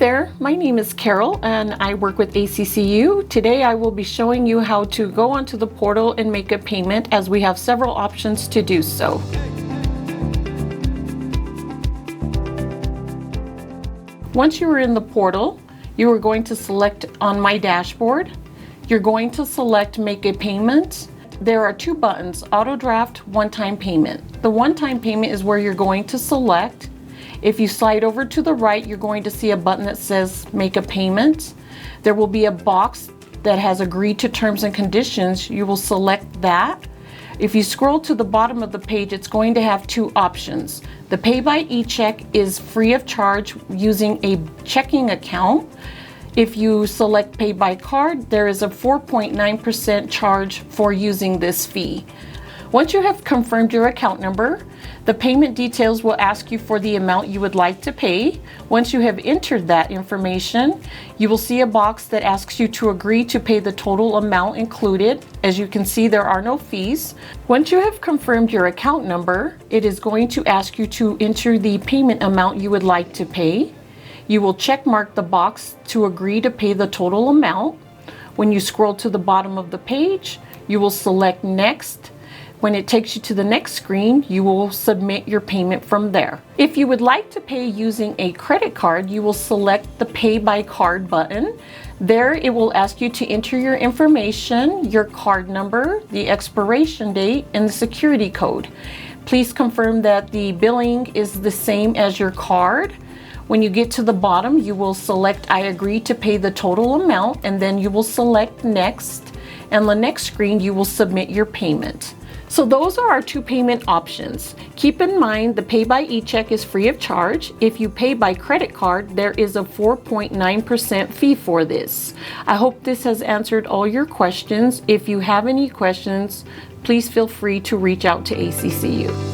there, my name is Carol and I work with ACCU. Today I will be showing you how to go onto the portal and make a payment, as we have several options to do so. Once you are in the portal, you are going to select on My Dashboard. You're going to select Make a Payment. There are two buttons, Auto Draft, One-Time Payment. The one-time payment is where you're going to select. If you slide over to the right, you're going to see a button that says Make a Payment. There will be a box that has Agree to Terms and Conditions. You will select that. If you scroll to the bottom of the page, it's going to have two options. The Pay by eCheck is free of charge using a checking account. If you select Pay by Card, there is a 4.9% charge for using this fee. Once you have confirmed your account number, the payment details will ask you for the amount you would like to pay. Once you have entered that information, you will see a box that asks you to agree to pay the total amount included. As you can see, there are no fees. Once you have confirmed your account number, it is going to ask you to enter the payment amount you would like to pay. You will check mark the box to agree to pay the total amount. When you scroll to the bottom of the page, you will select Next. When it takes you to the next screen, you will submit your payment from there. If you would like to pay using a credit card, you will select the Pay by Card button. There it will ask you to enter your information, your card number, the expiration date, and the security code. Please confirm that the billing is the same as your card. When you get to the bottom, you will select I agree to pay the total amount, and then you will select Next. And the next screen, you will submit your payment. So those are our two payment options. Keep in mind the Pay by eCheck is free of charge. If you pay by credit card, there is a 4.9% fee for this. I hope this has answered all your questions. If you have any questions, please feel free to reach out to ACCU.